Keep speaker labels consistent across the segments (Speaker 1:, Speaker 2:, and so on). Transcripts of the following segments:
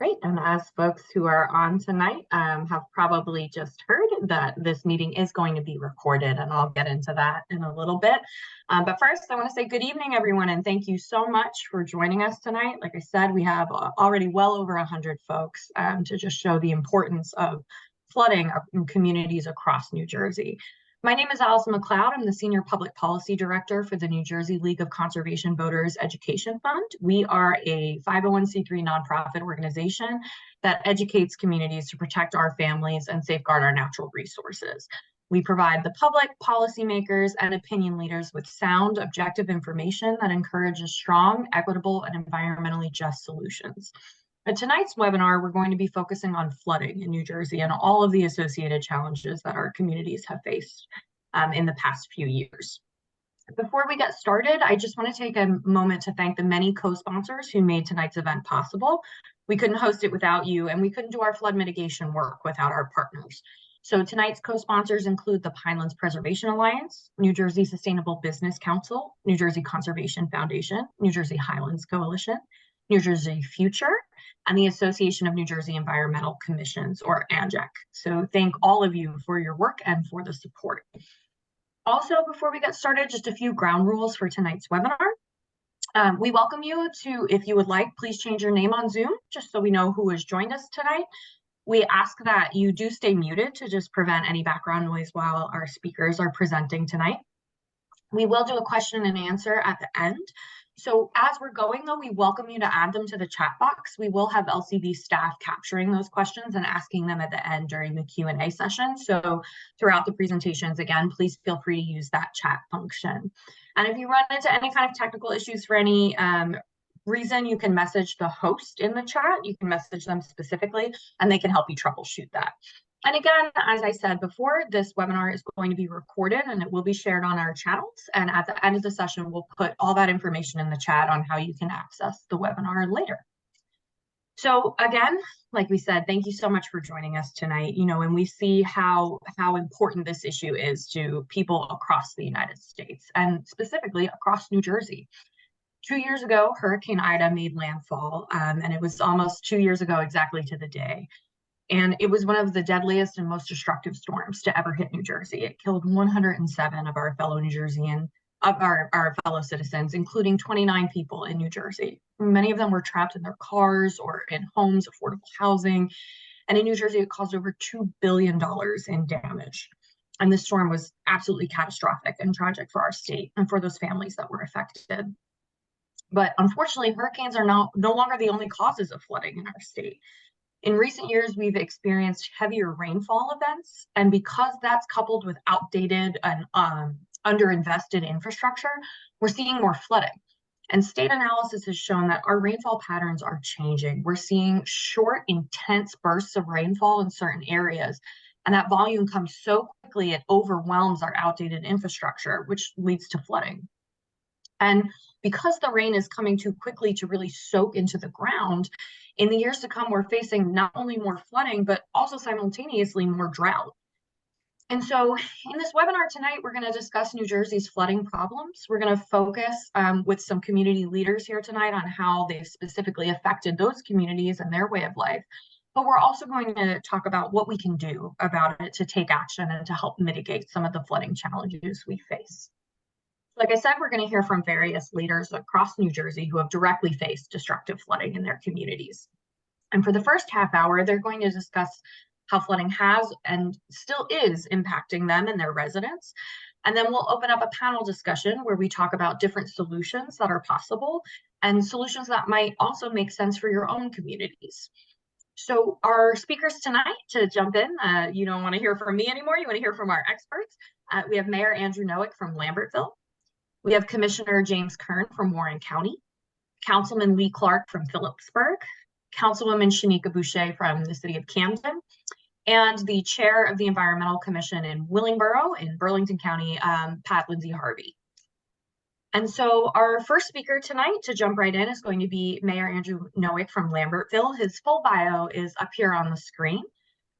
Speaker 1: Great, and as folks who are on tonight have probably just heard that this meeting is going to be recorded, and I'll get into that in a little bit. But first, I want to say good evening, everyone, and thank you so much for joining us tonight. Like I said, we have already well over 100 folks to just show the importance of flooding in communities across New Jersey. My name is Allison McLeod. I'm the Senior Public Policy Director for the New Jersey League of Conservation Voters Education Fund. We are a 501c3 nonprofit organization that educates communities to protect our families and safeguard our natural resources. We provide the public, policymakers, and opinion leaders with sound, objective information that encourages strong, equitable, and environmentally just solutions. In tonight's webinar, we're going to be focusing on flooding in New Jersey and all of the associated challenges that our communities have faced in the past few years. Before we get started, I just want to take a moment to thank the many co-sponsors who made tonight's event possible. We couldn't host it without you, and we couldn't do our flood mitigation work without our partners. So tonight's co-sponsors include the Pinelands Preservation Alliance, New Jersey Sustainable Business Council, New Jersey Conservation Foundation, New Jersey Highlands Coalition, New Jersey Future, and the Association of New Jersey Environmental Commissions, or ANJEC. So thank all of you for your work and for the support. Also, before we get started, just a few ground rules for tonight's webinar. We welcome you to, if you would like, please change your name on Zoom, just so we know who has joined us tonight. We ask that you do stay muted to just prevent any background noise while our speakers are presenting tonight. We will do a question and answer at the end. So as we're going, though, we welcome you to add them to the chat box. We will have LCV staff capturing those questions and asking them at the end during the Q&A session. So throughout the presentations, again, please feel free to use that chat function. And if you run into any kind of technical issues for any reason, you can message the host in the chat. You can message them specifically, and they can help you troubleshoot that. And again, as I said before, this webinar is going to be recorded and it will be shared on our channels. And at the end of the session, we'll put all that information in the chat on how you can access the webinar later. So again, like we said, thank you so much for joining us tonight. And we see how important this issue is to people across the United States and specifically across New Jersey. 2 years ago, Hurricane Ida made landfall, and it was almost 2 years ago exactly to the day. And it was one of the deadliest and most destructive storms to ever hit New Jersey. It killed 107 of our fellow our fellow citizens, including 29 people in New Jersey. Many of them were trapped in their cars or in homes, affordable housing. And in New Jersey, it caused over $2 billion in damage. And this storm was absolutely catastrophic and tragic for our state and for those families that were affected. But unfortunately, hurricanes are no longer the only causes of flooding in our state. In recent years, we've experienced heavier rainfall events, and because that's coupled with outdated and underinvested infrastructure, we're seeing more flooding. And state analysis has shown that our rainfall patterns are changing. We're seeing short, intense bursts of rainfall in certain areas, and that volume comes so quickly it overwhelms our outdated infrastructure, which leads to flooding. And because the rain is coming too quickly to really soak into the ground, in the years to come, we're facing not only more flooding, but also simultaneously more drought. And so in this webinar tonight, we're going to discuss New Jersey's flooding problems. We're going to focus with some community leaders here tonight on how they've specifically affected those communities and their way of life. But we're also going to talk about what we can do about it to take action and to help mitigate some of the flooding challenges we face. Like I said, we're going to hear from various leaders across New Jersey who have directly faced destructive flooding in their communities. And for the first half hour, they're going to discuss how flooding has and still is impacting them and their residents. And then we'll open up a panel discussion where we talk about different solutions that are possible and solutions that might also make sense for your own communities. So our speakers tonight, to jump in, you don't want to hear from me anymore, you want to hear from our experts. We have Mayor Andrew Nowick from Lambertville. We have Commissioner James Kern from Warren County, Councilman Lee Clark from Phillipsburg, Councilwoman Shaneka Boucher from the city of Camden, and the chair of the Environmental Commission in Willingboro in Burlington County, Pat Lindsey-Harvey. And so our first speaker tonight, to jump right in, is going to be Mayor Andrew Nowick from Lambertville. His full bio is up here on the screen.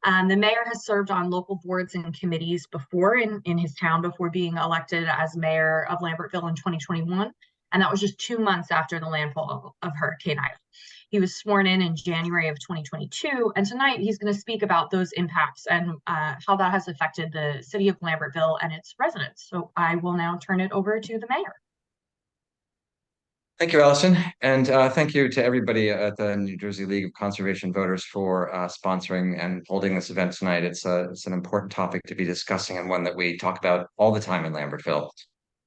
Speaker 1: The mayor has served on local boards and committees before in his town before being elected as mayor of Lambertville in 2021. And that was just 2 months after the landfall of Hurricane Ida. He was sworn in January of 2022, and tonight he's going to speak about those impacts and how that has affected the city of Lambertville and its residents. So I will now turn it over to the mayor.
Speaker 2: Thank you, Allison, and thank you to everybody at the New Jersey League of Conservation Voters for sponsoring and holding this event tonight. It's an important topic to be discussing and one that we talk about all the time in Lambertville.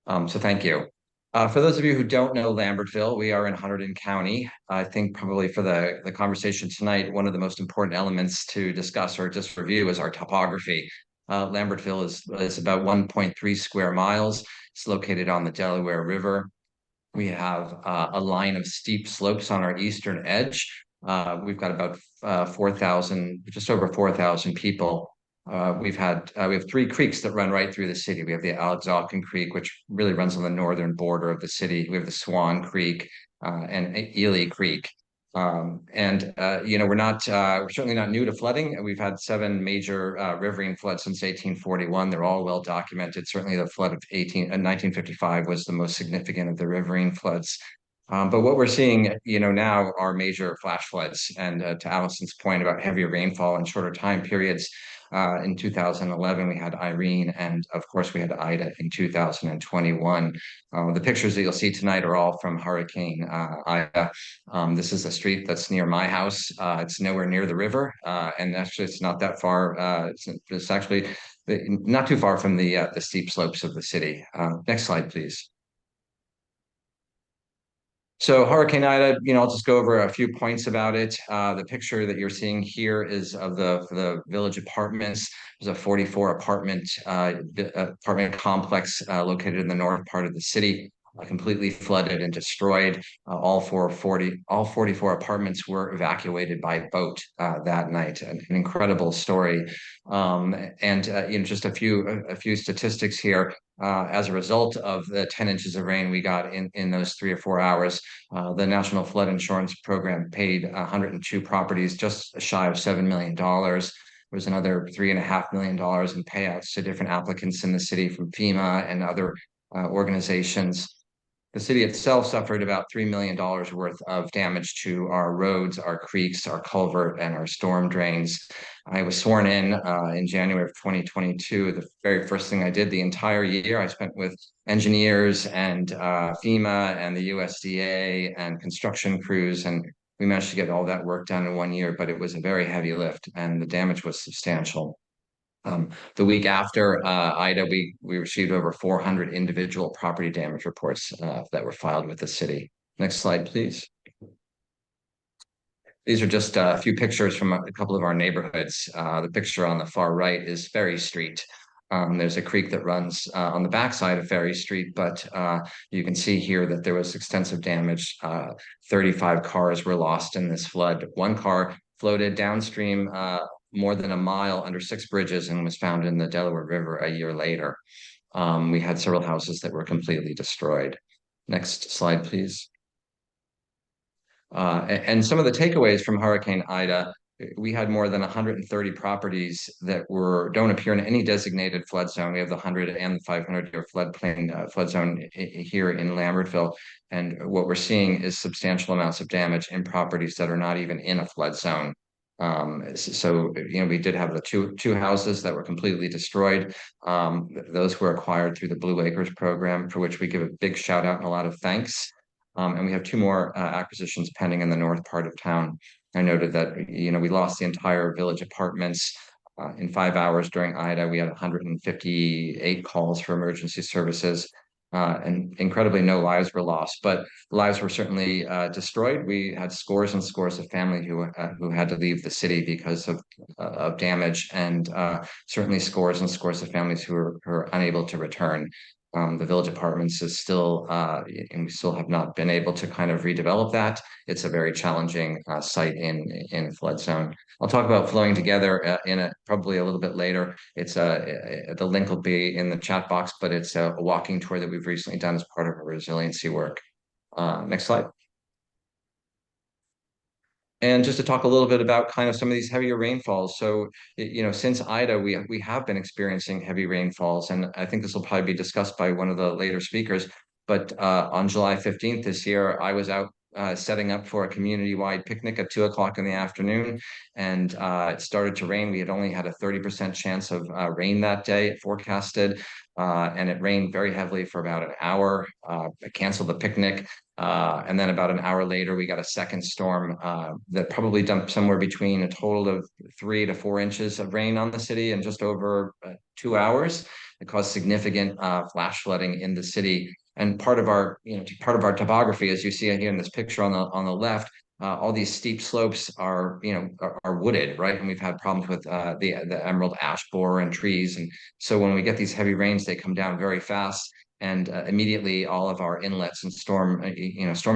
Speaker 2: So thank you. For those of you who don't know Lambertville, we are in Hunterdon County. I think probably for the conversation tonight, one of the most important elements to discuss or just review is our topography. Lambertville is about 1.3 square miles. It's located on the Delaware River. We have a line of steep slopes on our eastern edge. We've got about 4,000, just over 4,000 people. We have three creeks that run right through the city. We have the Alexalkin Creek, which really runs on the northern border of the city. We have the Swan Creek and Ely Creek. We're certainly not new to flooding. We've had 7 major riverine floods since 1841. They're all well documented. Certainly the flood of 1955 was the most significant of the riverine floods. But what we're seeing, now are major flash floods. And to Allison's point about heavier rainfall and shorter time periods, in 2011, we had Irene, and of course, we had Ida in 2021. The pictures that you'll see tonight are all from Hurricane Ida. This is a street that's near my house. It's nowhere near the river, and actually, it's not that far. It's actually not too far from the steep slopes of the city. Next slide, please. So Hurricane Ida, I'll just go over a few points about it. The picture that you're seeing here is of the village apartments. There's a 44 apartment complex located in the north part of the city, completely flooded and destroyed. All 44 apartments were evacuated by boat that night. An incredible story. Just a few statistics here. As a result of the 10 inches of rain we got in those 3 or 4 hours, the National Flood Insurance Program paid 102 properties just shy of $7 million. There was another $3.5 million in payouts to different applicants in the city from FEMA and other organizations. The city itself suffered about $3 million worth of damage to our roads, our creeks, our culvert, and our storm drains. I was sworn in January of 2022. The very first thing I did the entire year, I spent with engineers and FEMA and the USDA and construction crews, and we managed to get all that work done in 1 year, but it was a very heavy lift, and the damage was substantial. The week after Ida, we received over 400 individual property damage reports that were filed with the city. Next slide, please. These are just a few pictures from a couple of our neighborhoods. The picture on the far right is Ferry Street. There's a creek that runs on the backside of Ferry Street, but you can see here that there was extensive damage. 35 cars were lost in this flood. One car floated downstream more than a mile under 6 bridges and was found in the Delaware River a year later. We had several houses that were completely destroyed. Next slide, please. And some of the takeaways from Hurricane Ida, we had more than 130 properties that don't appear in any designated flood zone. We have the 100 and the 500-year floodplain flood zone here in Lambertville. And what we're seeing is substantial amounts of damage in properties that are not even in a flood zone. We did have the two houses that were completely destroyed. Those were acquired through the Blue Acres program, for which we give a big shout out and a lot of thanks. And we have 2 more acquisitions pending in the north part of town. I noted that, we lost the entire village apartments in 5 hours during Ida. We had 158 calls for emergency services. And incredibly, no lives were lost, but lives were certainly destroyed. We had scores and scores of family who had to leave the city because of damage, and certainly scores and scores of families who are unable to return. The village apartments is still, and we still have not been able to kind of redevelop that. It's a very challenging site in a flood zone. I'll talk about flowing together probably a little bit later. It's the link will be in the chat box, but it's a walking tour that we've recently done as part of our resiliency work. Next slide. And just to talk a little bit about kind of some of these heavier rainfalls. So, since Ida, we have been experiencing heavy rainfalls, and I think this will probably be discussed by one of the later speakers. But on July 15th this year, I was out setting up for a community-wide picnic at 2 o'clock in the afternoon, and it started to rain. We had only had a 30% chance of rain that day, it forecasted, and it rained very heavily for about an hour. It canceled the picnic. And then about an hour later, we got a second storm that probably dumped somewhere between a total of 3 to 4 inches of rain on the city in just over 2 hours. It caused significant flash flooding in the city. And part of our topography, as you see here in this picture on the left, all these steep slopes are wooded, right? And we've had problems with the emerald ash borer and trees. And so when we get these heavy rains, they come down very fast. And immediately all of our inlets and storm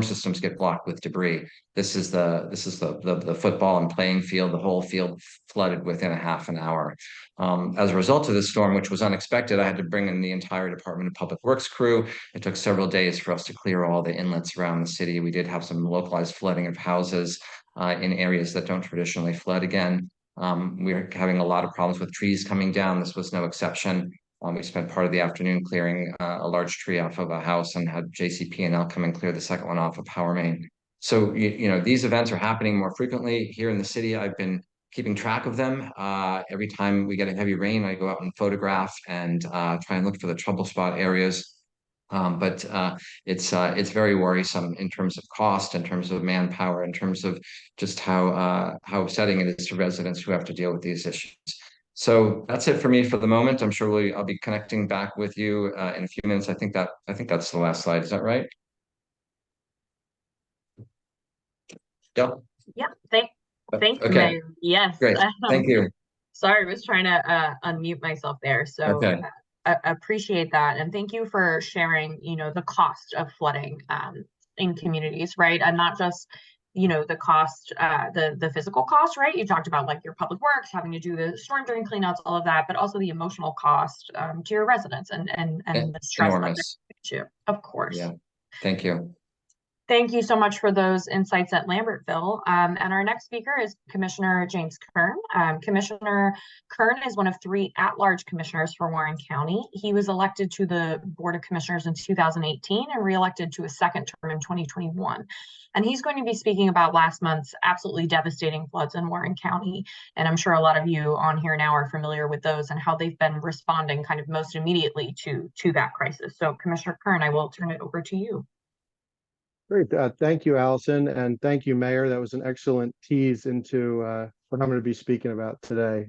Speaker 2: systems get blocked with debris. This is the football and playing field. The whole field flooded within a half an hour. As a result of this storm, which was unexpected, I had to bring in the entire Department of Public Works crew. It took several days for us to clear all the inlets around the city. We did have some localized flooding of houses in areas that don't traditionally flood again. We're having a lot of problems with trees coming down. This was no exception. We spent part of the afternoon clearing a large tree off of a house and had JCP&L come and clear the second one off of power main. So, these events are happening more frequently here in the city. I've been keeping track of them. Every time we get a heavy rain, I go out and photograph and try and look for the trouble spot areas. But it's very worrisome in terms of cost, in terms of manpower, in terms of just how upsetting it is to residents who have to deal with these issues. So that's it for me for the moment. I'm sure I'll be connecting back with you in a few minutes. I think that's the last slide. Is that right? Yeah.
Speaker 1: Yeah. Thank you,
Speaker 2: Okay.
Speaker 1: Mayor. Yes.
Speaker 2: Great. Thank you.
Speaker 1: Sorry, I was trying to unmute myself there. So
Speaker 2: Okay.
Speaker 1: I appreciate that. And thank you for sharing, the cost of flooding in communities, right? And not just, the cost, the physical cost, right? You talked about like your public works, having to do the storm drain cleanouts, all of that, but also the emotional cost to your residents and the stress
Speaker 2: Enormous.
Speaker 1: that you, of course.
Speaker 2: Yeah. Thank you.
Speaker 1: Thank you so much for those insights at Lambertville. And our next speaker is Commissioner James Kern. Commissioner Kern is one of 3 at-large commissioners for Warren County. He was elected to the Board of Commissioners in 2018 and reelected to a second term in 2021. And he's going to be speaking about last month's absolutely devastating floods in Warren County. And I'm sure a lot of you on here now are familiar with those and how they've been responding kind of most immediately to that crisis. So Commissioner Kern, I will turn it over to you.
Speaker 3: Great. Thank you, Allison, and thank you, Mayor. That was an excellent tease into what I'm going to be speaking about today.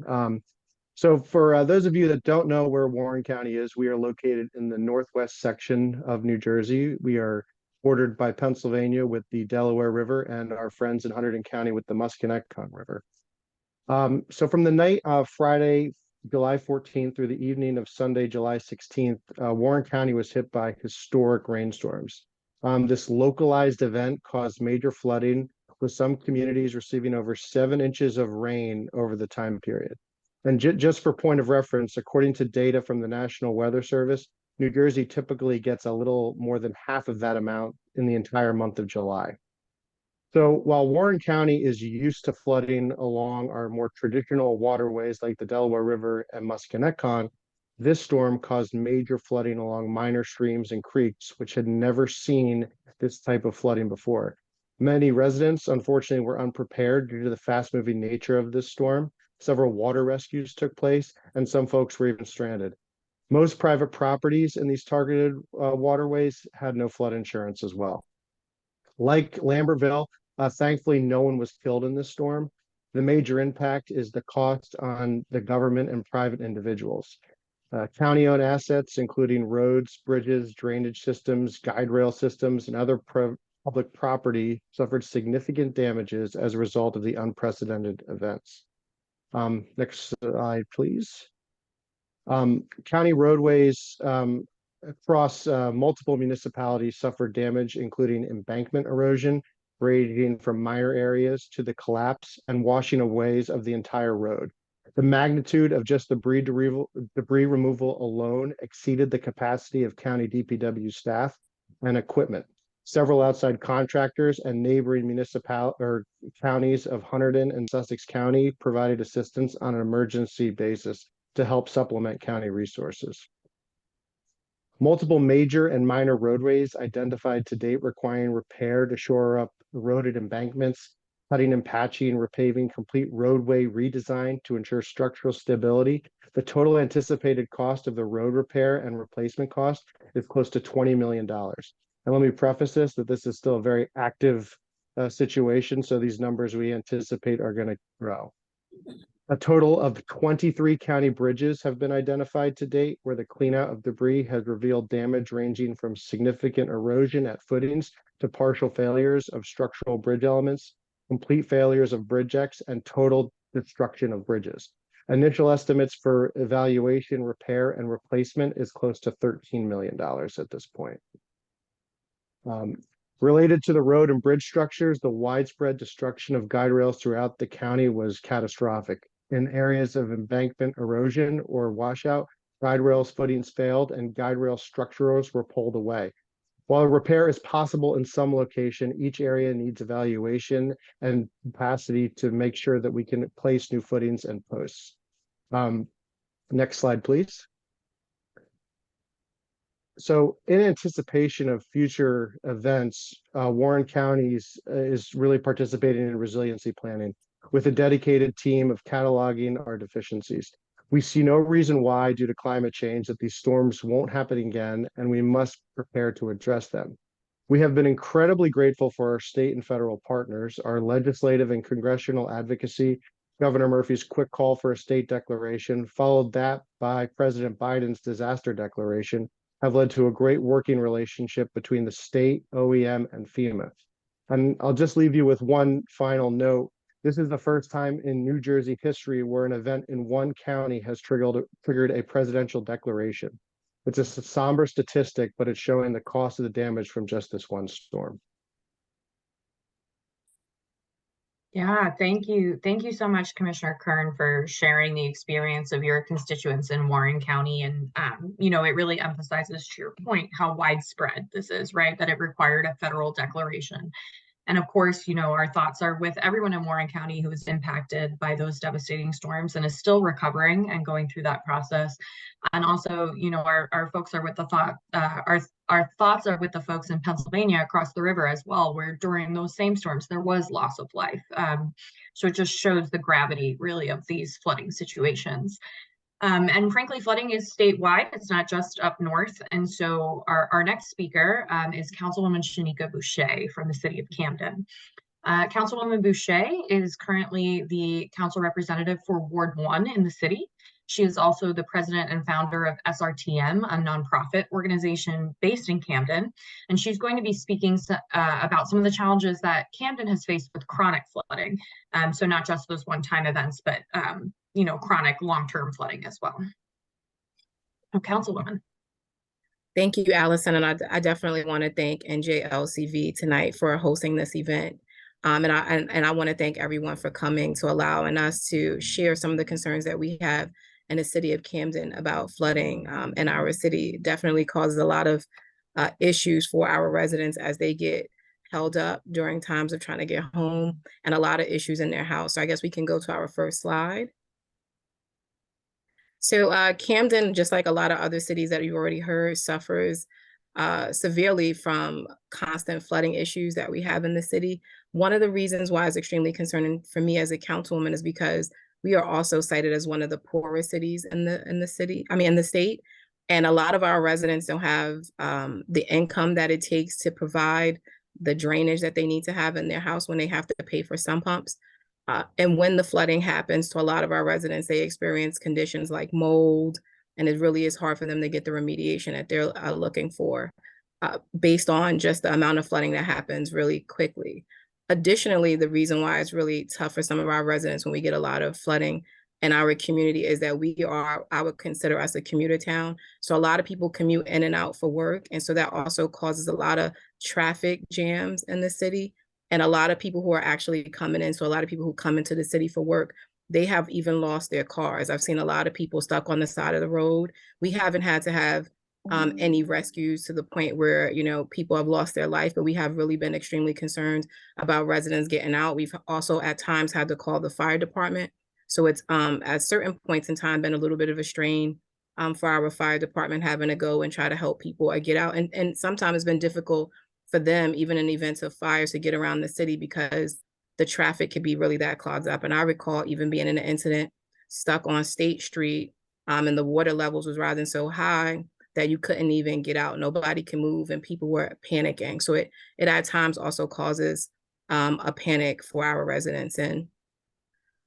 Speaker 3: So for those of you that don't know where Warren County is, we are located in the northwest section of New Jersey. We are bordered by Pennsylvania with the Delaware River and our friends in Hunterdon County with the Musconetcong River. So from the night of Friday, July 14th through the evening of Sunday, July 16th, Warren County was hit by historic rainstorms. This localized event caused major flooding, with some communities receiving over 7 inches of rain over the time period. And just for point of reference, according to data from the National Weather Service, New Jersey typically gets a little more than half of that amount in the entire month of July. So while Warren County is used to flooding along our more traditional waterways like the Delaware River and Musconetcong, this storm caused major flooding along minor streams and creeks, which had never seen this type of flooding before. Many residents, unfortunately, were unprepared due to the fast-moving nature of this storm. Several water rescues took place, and some folks were even stranded. Most private properties in these targeted waterways had no flood insurance as well. Like Lambertville, thankfully, no one was killed in this storm. The major impact is the cost on the government and private individuals. County-owned assets, including roads, bridges, drainage systems, guide rail systems, and other public property, suffered significant damages as a result of the unprecedented events. Next slide, please. County roadways across multiple municipalities suffered damage, including embankment erosion, ranging from minor areas to the collapse and washing away of the entire road. The magnitude of just debris removal alone exceeded the capacity of county DPW staff and equipment. Several outside contractors and neighboring counties of Hunterdon and Sussex County provided assistance on an emergency basis to help supplement county resources. Multiple major and minor roadways identified to date requiring repair to shore up eroded embankments, cutting and patching, repaving, complete roadway redesign to ensure structural stability. The total anticipated cost of the road repair and replacement cost is close to $20 million. And let me preface this, that this is still a very active situation, so these numbers we anticipate are going to grow. A total of 23 county bridges have been identified to date, where the cleanout of debris has revealed damage ranging from significant erosion at footings to partial failures of structural bridge elements, complete failures of bridge X, and total destruction of bridges. Initial estimates for evaluation, repair, and replacement is close to $13 million at this point. Related to the road and bridge structures, the widespread destruction of guide rails throughout the county was catastrophic. In areas of embankment erosion or washout, guide rails footings failed and guide rail structurals were pulled away. While repair is possible in some location, each area needs evaluation and capacity to make sure that we can place new footings and posts. Next slide, please. So in anticipation of future events, Warren County is really participating in resiliency planning with a dedicated team of cataloging our deficiencies. We see no reason why, due to climate change, that these storms won't happen again, and we must prepare to address them. We have been incredibly grateful for our state and federal partners, our legislative and congressional advocacy, Governor Murphy's quick call for a state declaration, followed that by President Biden's disaster declaration, have led to a great working relationship between the state, OEM, and FEMA. And I'll just leave you with one final note. This is the first time in New Jersey history where an event in one county has triggered a presidential declaration. It's a somber statistic, but it's showing the cost of the damage from just this one storm.
Speaker 1: Yeah, thank you. Thank you so much, Commissioner Kern, for sharing the experience of your constituents in Warren County. And, you know, it really emphasizes, to your point, how widespread this is, right? That it required a federal declaration. And of course, you know, our thoughts are with everyone in Warren County who was impacted by those devastating storms and is still recovering and going through that process. And also, you know, our folks are with the thought, our thoughts are with the folks in Pennsylvania across the river as well, where during those same storms, there was loss of life. So it just shows the gravity really of these flooding situations. And frankly, flooding is statewide. It's not just up north. And so our next speaker is Councilwoman Shaneka Boucher from the city of Camden. Councilwoman Boucher is currently the council representative for Ward 1 in the city. She is also the president and founder of SRTM, a nonprofit organization based in Camden. And she's going to be speaking about some of the challenges that Camden has faced with chronic flooding. So not just those one-time events, but you know, chronic long-term flooding as well. Oh, Councilwoman.
Speaker 4: Thank you, Allison. And I definitely want to thank NJLCV tonight for hosting this event. And I want to thank everyone for coming, to allowing us to share some of the concerns that we have in the city of Camden about flooding in our city. Definitely causes a lot of issues for our residents as they get held up during times of trying to get home, and a lot of issues in their house. So I guess we can go to our first slide. So Camden, just like a lot of other cities that you've already heard, suffers severely from constant flooding issues that we have in the city. One of the reasons why it's extremely concerning for me as a councilwoman is because we are also cited as one of the poorest cities in the state. And a lot of our residents don't have the income that it takes to provide the drainage that they need to have in their house when they have to pay for sump pumps. And when the flooding happens to a lot of our residents, they experience conditions like mold, and it really is hard for them to get the remediation that they're looking for based on just the amount of flooding that happens really quickly. Additionally, the reason why it's really tough for some of our residents when we get a lot of flooding in our community is that I would consider us a commuter town. So a lot of people commute in and out for work. And so that also causes a lot of traffic jams in the city. And a lot of people who are actually coming in, so a lot of people who come into the city for work, they have even lost their cars. I've seen a lot of people stuck on the side of the road. We haven't had to have any rescues to the point where, you know, people have lost their life, but we have really been extremely concerned about residents getting out. We've also at times had to call the fire department. So it's at certain points in time been a little bit of a strain for our fire department having to go and try to help people or get out. And sometimes it's been difficult for them, even in events of fires, to get around the city because the traffic could be really that clogged up. And I recall even being in an incident stuck on State Street, and the water levels was rising so high that you couldn't even get out. Nobody can move and people were panicking. So it at times also causes a panic for our residents. And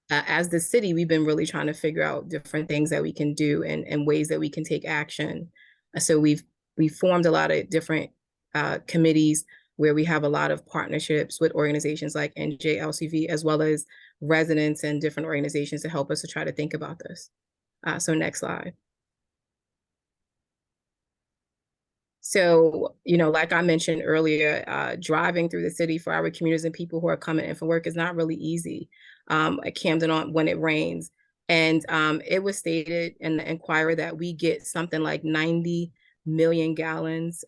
Speaker 4: as the city, we've been really trying to figure out different things that we can do and ways that we can take action. So we've formed a lot of different committees where we have a lot of partnerships with organizations like NJLCV, as well as residents and different organizations to help us to try to think about this. So next slide. So, like I mentioned earlier, driving through the city for our commuters and people who are coming in for work is not really easy at Camden when it rains. And it was stated in the Inquirer that we get something like 90 million gallons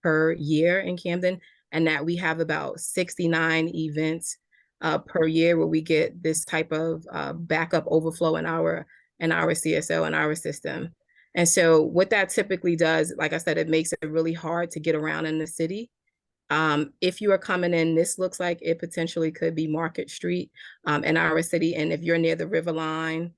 Speaker 4: per year in Camden, and that we have about 69 events per year where we get this type of backup overflow in our CSO and our system. And so what that typically does, like I said, it makes it really hard to get around in the city. If you are coming in, this looks like it potentially could be Market Street in our city. And if you're near the River Line,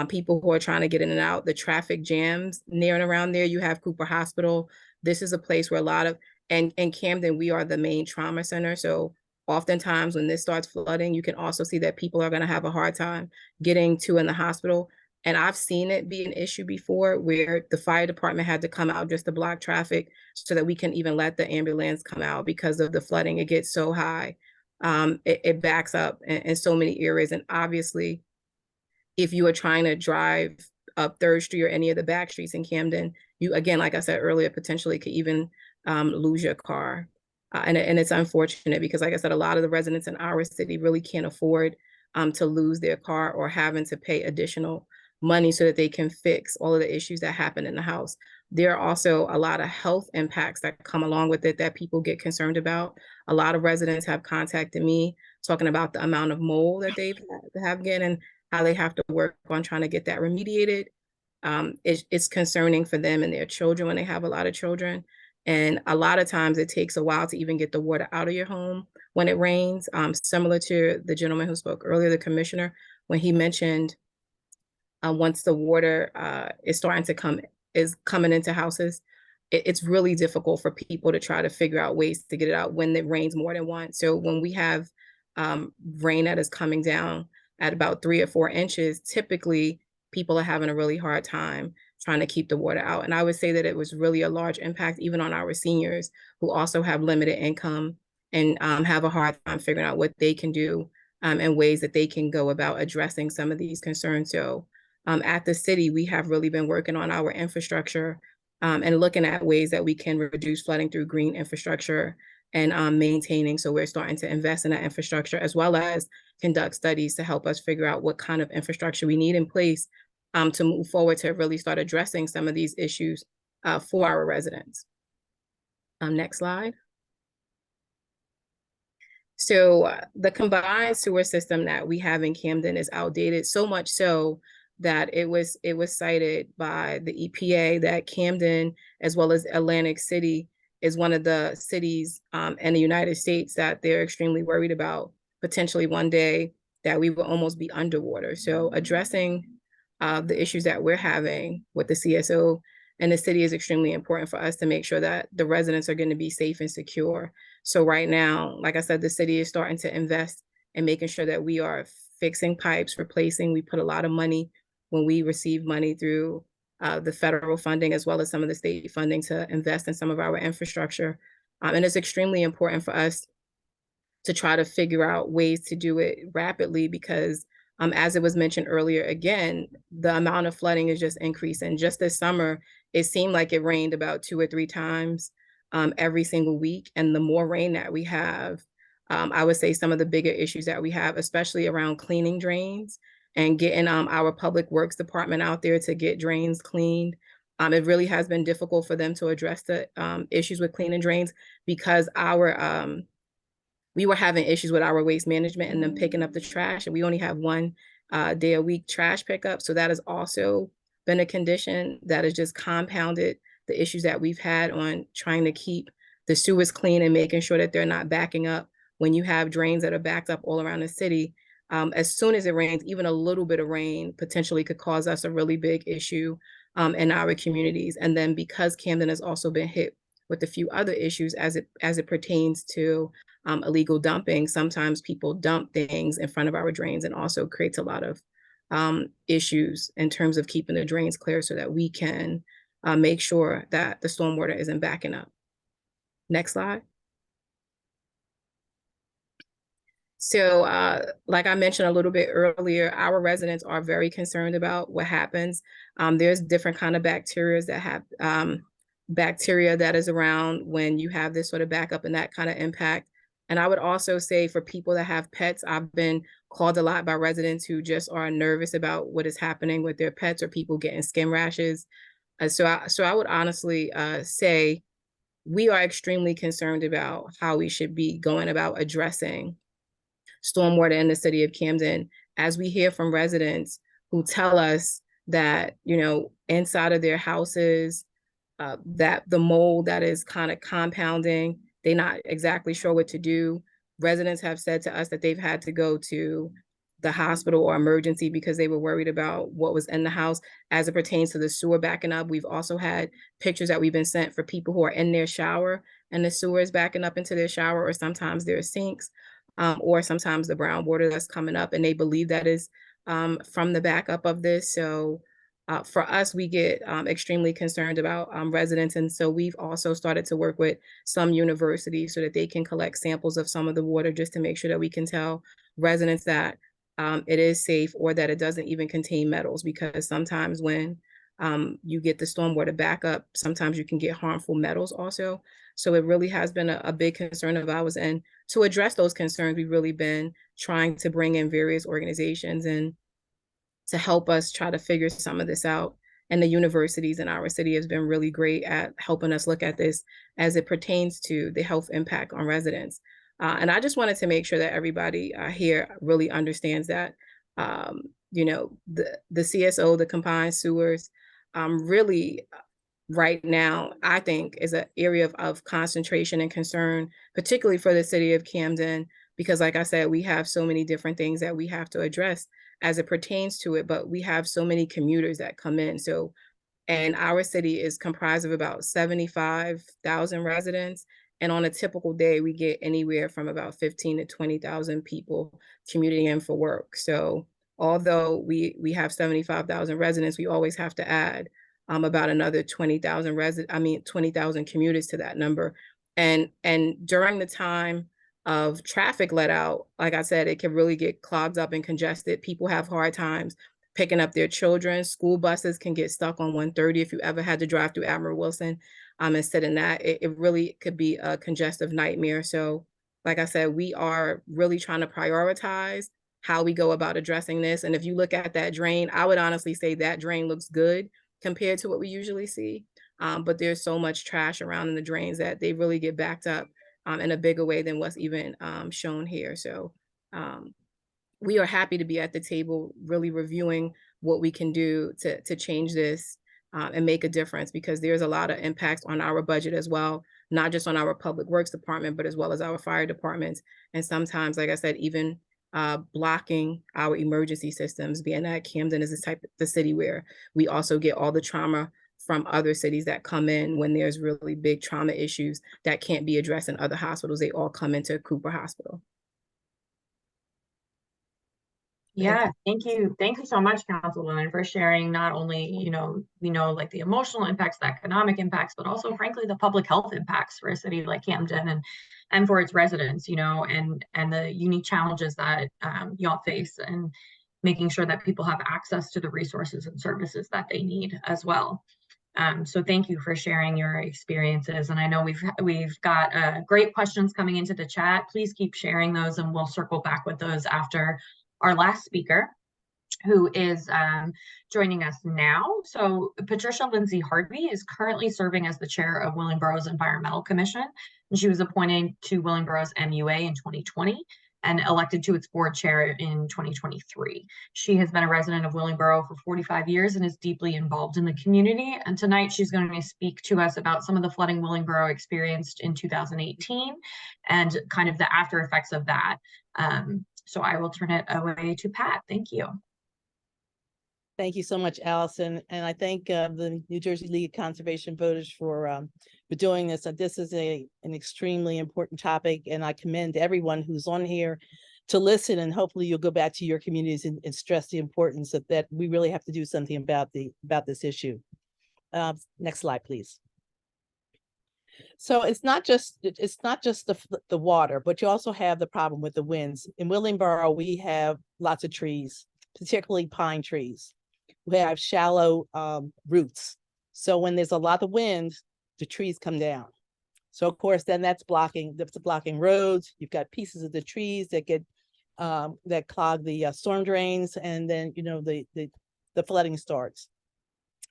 Speaker 4: people who are trying to get in and out, the traffic jams near and around there, you have Cooper Hospital. This is a place where a lot of, and in Camden, we are the main trauma center. So oftentimes when this starts flooding, you can also see that people are going to have a hard time getting to in the hospital. And I've seen it be an issue before where the fire department had to come out just to block traffic so that we can even let the ambulance come out because of the flooding. It gets so high. It backs up in so many areas. And obviously, if you are trying to drive up 3rd Street or any of the back streets in Camden, you, again, like I said earlier, potentially could even lose your car. And it's unfortunate because, like I said, a lot of the residents in our city really can't afford to lose their car or having to pay additional money so that they can fix all of the issues that happen in the house. There are also a lot of health impacts that come along with it that people get concerned about. A lot of residents have contacted me talking about the amount of mold that they've have again and how they have to work on trying to get that remediated. It's concerning for them and their children when they have a lot of children. And a lot of times it takes a while to even get the water out of your home when it rains. Similar to the gentleman who spoke earlier, the commissioner, when he mentioned once the water is coming into houses, it's really difficult for people to try to figure out ways to get it out when it rains more than once. So when we have rain that is coming down at about 3 or 4 inches, typically people are having a really hard time trying to keep the water out. And I would say that it was really a large impact even on our seniors who also have limited income and have a hard time figuring out what they can do and ways that they can go about addressing some of these concerns. So at the city, we have really been working on our infrastructure and looking at ways that we can reduce flooding through green infrastructure and maintaining. So we're starting to invest in that infrastructure as well as conduct studies to help us figure out what kind of infrastructure we need in place to move forward to really start addressing some of these issues for our residents. Next slide. So the combined sewer system that we have in Camden is outdated, so much so that it was cited by the EPA that Camden, as well as Atlantic City, is one of the cities in the United States that they're extremely worried about potentially one day that we will almost be underwater. So addressing the issues that we're having with the CSO and the city is extremely important for us to make sure that the residents are going to be safe and secure. So right now, like I said, the city is starting to invest in making sure that we are fixing pipes, replacing. We put a lot of money when we receive money through the federal funding as well as some of the state funding to invest in some of our infrastructure. And it's extremely important for us to try to figure out ways to do it rapidly because as it was mentioned earlier, again, the amount of flooding is just increasing. Just this summer, it seemed like it rained about 2 or 3 times every single week. And the more rain that we have, I would say some of the bigger issues that we have, especially around cleaning drains and getting our public works department out there to get drains cleaned. It really has been difficult for them to address the issues with cleaning drains because we were having issues with our waste management and them picking up the trash, and we only have 1 day a week trash pickup. So that is also been a condition that has just compounded the issues that we've had on trying to keep the sewers clean and making sure that they're not backing up. When you have drains that are backed up all around the city, as soon as it rains, even a little bit of rain potentially could cause us a really big issue in our communities. And then because Camden has also been hit with a few other issues as it pertains to illegal dumping, sometimes people dump things in front of our drains, and also creates a lot of issues in terms of keeping the drains clear so that we can make sure that the stormwater isn't backing up. Next slide. So like I mentioned a little bit earlier, our residents are very concerned about what happens. There's different kind of bacteria that have bacteria that is around when you have this sort of backup and that kind of impact. And I would also say for people that have pets, I've been called a lot by residents who just are nervous about what is happening with their pets, or people getting skin rashes. So I would honestly say we are extremely concerned about how we should be going about addressing stormwater in the city of Camden, as we hear from residents who tell us that, you know, inside of their houses, that the mold that is kind of compounding, they're not exactly sure what to do. Residents have said to us that they've had to go to the hospital or emergency because they were worried about what was in the house as it pertains to the sewer backing up. We've also had pictures that we've been sent for people who are in their shower and the sewer is backing up into their shower, or sometimes their sinks, or sometimes the brown water that's coming up, and they believe that is from the backup of this. So for us, we get extremely concerned about residents. And so we've also started to work with some universities so that they can collect samples of some of the water, just to make sure that we can tell residents that it is safe, or that it doesn't even contain metals, because sometimes when you get the stormwater backup, sometimes you can get harmful metals also. So it really has been a big concern of ours. And to address those concerns, we've really been trying to bring in various organizations and to help us try to figure some of this out. And the universities in our city has been really great at helping us look at this as it pertains to the health impact on residents. And I just wanted to make sure that everybody here really understands that, you know, the CSO, the combined sewers, really right now, I think is an area of concentration and concern, particularly for the city of Camden, because like I said, we have so many different things that we have to address as it pertains to it, but we have so many commuters that come in. So, and our city is comprised of about 75,000 residents. And on a typical day, we get anywhere from about 15 to 20,000 people commuting in for work. So although we have 75,000 residents, we always have to add about another 20,000 20,000 commuters to that number. And during the time of traffic let out, like I said, it can really get clogged up and congested. People have hard times picking up their children. School buses can get stuck on 130 if you ever had to drive through Admiral Wilson and sit in that. It really could be a congestive nightmare. So like I said, we are really trying to prioritize how we go about addressing this. And if you look at that drain, I would honestly say that drain looks good compared to what we usually see. But there's so much trash around in the drains that they really get backed up in a bigger way than what's even shown here. So we are happy to be at the table, really reviewing what we can do to change this and make a difference, because there's a lot of impacts on our budget as well, not just on our public works department, but as well as our fire departments. And sometimes, like I said, even blocking our emergency systems, being that Camden is the city where we also get all the trauma from other cities that come in when there's really big trauma issues that can't be addressed in other hospitals. They all come into Cooper Hospital.
Speaker 1: Yeah, thank you. Thank you so much, Councilwoman, for sharing not only, we know like the emotional impacts, the economic impacts, but also frankly, the public health impacts for a city like Camden and for its residents, and the unique challenges that y'all face, and making sure that people have access to the resources and services that they need as well. So thank you for sharing your experiences. And I know we've got great questions coming into the chat. Please keep sharing those, and we'll circle back with those after our last speaker, who is joining us now. So Patricia Lindsey-Harvey is currently serving as the chair of Willingboro's Environmental Commission, and she was appointed to Willingboro's MUA in 2020. and elected to its board chair in 2023. She has been a resident of Willingboro for 45 years and is deeply involved in the community. And tonight she's going to speak to us about some of the flooding Willingboro experienced in 2018 and kind of the after effects of that. So I will turn it away to Pat. Thank you.
Speaker 5: Thank you so much, Allison. And I thank the New Jersey League of Conservation Voters for doing this. This is an extremely important topic, and I commend everyone who's on here to listen, and hopefully you'll go back to your communities and stress the importance of that. We really have to do something about this issue. Next slide, please. So it's not just the water, but you also have the problem with the winds. In Willingboro, we have lots of trees, particularly pine trees. We have shallow roots. So when there's a lot of wind, the trees come down. So of course, then that's blocking roads. You've got pieces of the trees that get that clog the storm drains, and then the flooding starts.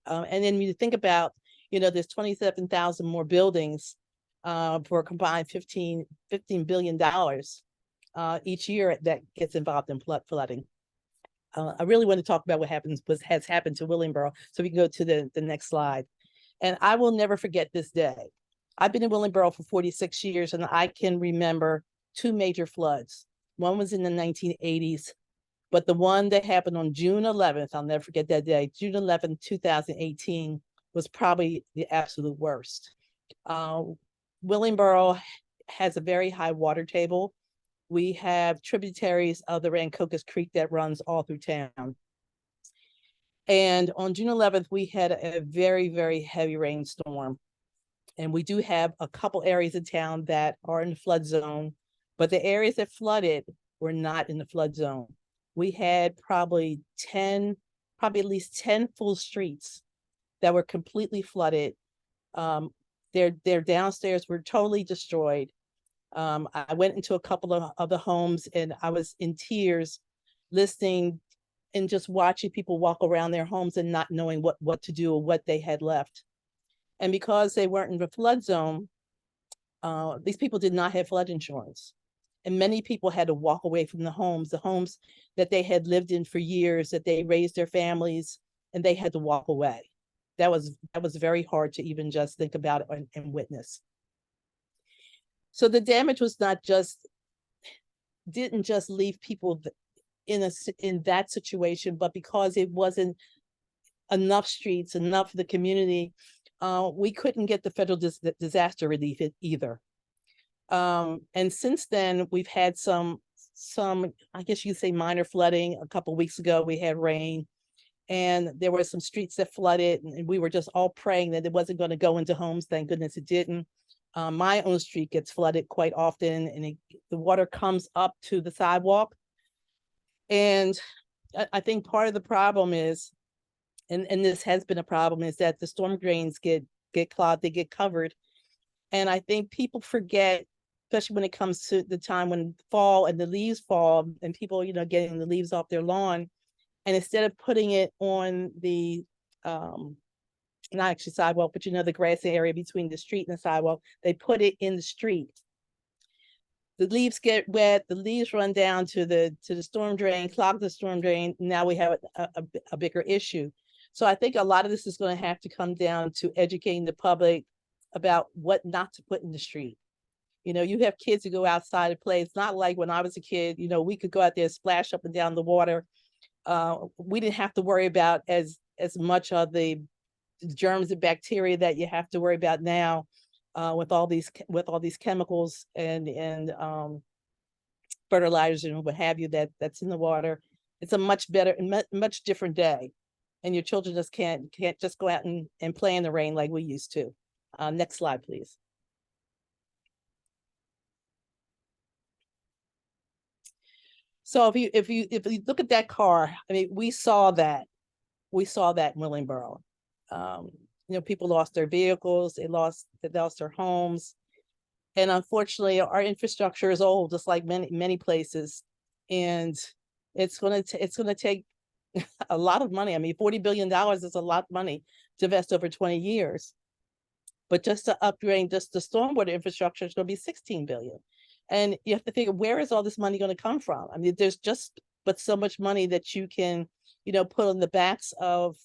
Speaker 5: And then you think about there's 27,000 more buildings for a combined $15 billion each year that gets involved in flooding. I really want to talk about what has happened to Willingboro. So we can go to the next slide. And I will never forget this day. I've been in Willingboro for 46 years, and I can remember two major floods. One was in the 1980s, but the one that happened on June 11th, I'll never forget that day, June 11th, 2018, was probably the absolute worst. Willingboro has a very high water table. We have tributaries of the Rancocas Creek that runs all through town. And on June 11th, we had a very, very heavy rainstorm. And we do have a couple areas of town that are in the flood zone, but the areas that flooded were not in the flood zone. We had probably at least 10 full streets that were completely flooded. Their downstairs were totally destroyed. I went into a couple of the homes, and I was in tears listening and just watching people walk around their homes and not knowing what to do or what they had left. And because they weren't in the flood zone, these people did not have flood insurance. And many people had to walk away from the homes that they had lived in for years, that they raised their families, and they had to walk away. That was very hard to even just think about it and witness. So the damage was didn't just leave people in that situation, but because it wasn't enough streets, enough of the community, we couldn't get the federal disaster relief either. And since then, we've had some, I guess you'd say, minor flooding. A couple of weeks ago, we had rain, and there were some streets that flooded, and we were just all praying that it wasn't going to go into homes. Thank goodness it didn't. My own street gets flooded quite often, and the water comes up to the sidewalk. And I think part of the problem is, and this has been a problem, is that the storm drains get clogged, they get covered. And I think people forget, especially when it comes to the time when fall and the leaves fall and people, getting the leaves off their lawn. And instead of putting it on the, not actually sidewalk, but the grassy area between the street and the sidewalk, they put it in the street. The leaves get wet, the leaves run down to the storm drain, clog the storm drain. Now we have a bigger issue. So I think a lot of this is going to have to come down to educating the public about what not to put in the street. You have kids who go outside and play. It's not like when I was a kid, we could go out there and splash up and down the water. We didn't have to worry about as much of the germs and bacteria that you have to worry about now with all these chemicals and fertilizers and what have you that's in the water. It's a much better, much different day, and your children just can't just go out and play in the rain like we used to. Next slide, please. So if you look at that car, I mean, we saw that in Willingboro. People lost their vehicles, they lost their homes, and unfortunately, our infrastructure is old, just like many places, and it's going to take a lot of money. I mean, $40 billion is a lot of money to invest over 20 years, but just to upgrade just the stormwater infrastructure is going to be $16 billion. And you have to think, where is all this money going to come from? I mean, there's just but so much money that you can, put on the backs of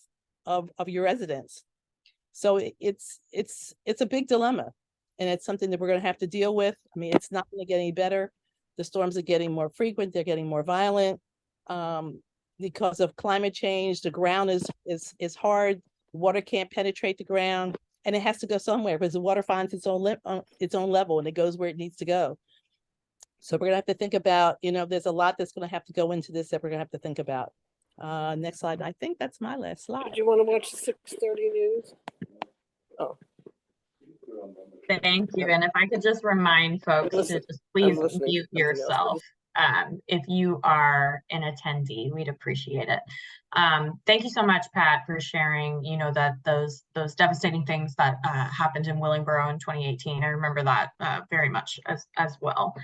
Speaker 5: your residents. So it's a big dilemma, and it's something that we're going to have to deal with. I mean, it's not going to get any better. The storms are getting more frequent. They're getting more violent because of climate change. The ground is hard. Water can't penetrate the ground, and it has to go somewhere because the water finds its own level and it goes where it needs to go. So we're gonna have to think about, there's a lot that's gonna have to go into this that we're gonna have to think about. Next slide. I think that's my last slide.
Speaker 6: Did you want to watch the 6:30 news? Oh.
Speaker 1: Thank you. And if I could just remind folks to just please mute yourself if you are an attendee, we'd appreciate it. Thank you so much, Pat, for sharing, that those devastating things that happened in Willingboro in 2018. I remember that very much as well.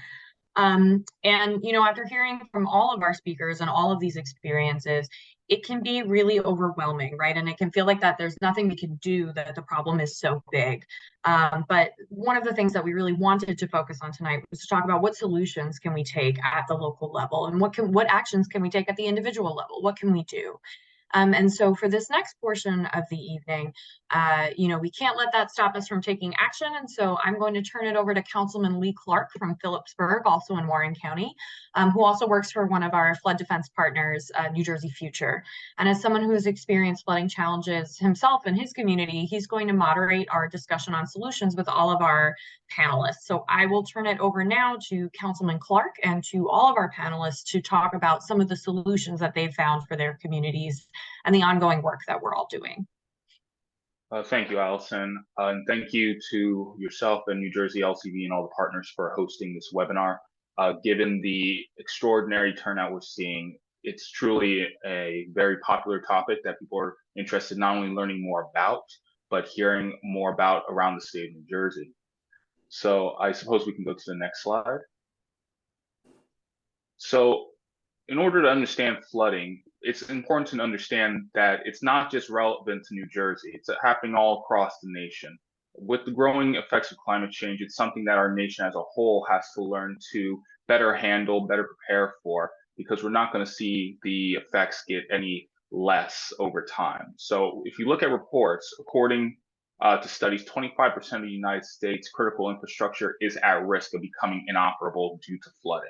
Speaker 1: And, after hearing from all of our speakers and all of these experiences, it can be really overwhelming, right? And it can feel like that there's nothing we can do, that the problem is so big. But one of the things that we really wanted to focus on tonight was to talk about what solutions can we take at the local level, and what actions can we take at the individual level? What can we do? And so for this next portion of the evening, we can't let that stop us from taking action. And so I'm going to turn it over to Councilman Lee Clark from Phillipsburg, also in Warren County, who also works for one of our flood defense partners, New Jersey Future. And as someone who has experienced flooding challenges himself and his community, he's going to moderate our discussion on solutions with all of our panelists. So I will turn it over now to Councilman Clark and to all of our panelists to talk about some of the solutions that they've found for their communities and the ongoing work that we're all doing.
Speaker 7: Thank you, Allison. And thank you to yourself and New Jersey LCV and all the partners for hosting this webinar. Given the extraordinary turnout we're seeing, it's truly a very popular topic that people are interested in not only learning more about, but hearing more about around the state of New Jersey. So I suppose we can go to the next slide. So in order to understand flooding, it's important to understand that it's not just relevant to New Jersey. It's happening all across the nation. With the growing effects of climate change, it's something that our nation as a whole has to learn to better handle, better prepare for, because we're not going to see the effects get any less over time. So if you look at reports, according to studies, 25% of the United States critical infrastructure is at risk of becoming inoperable due to flooding.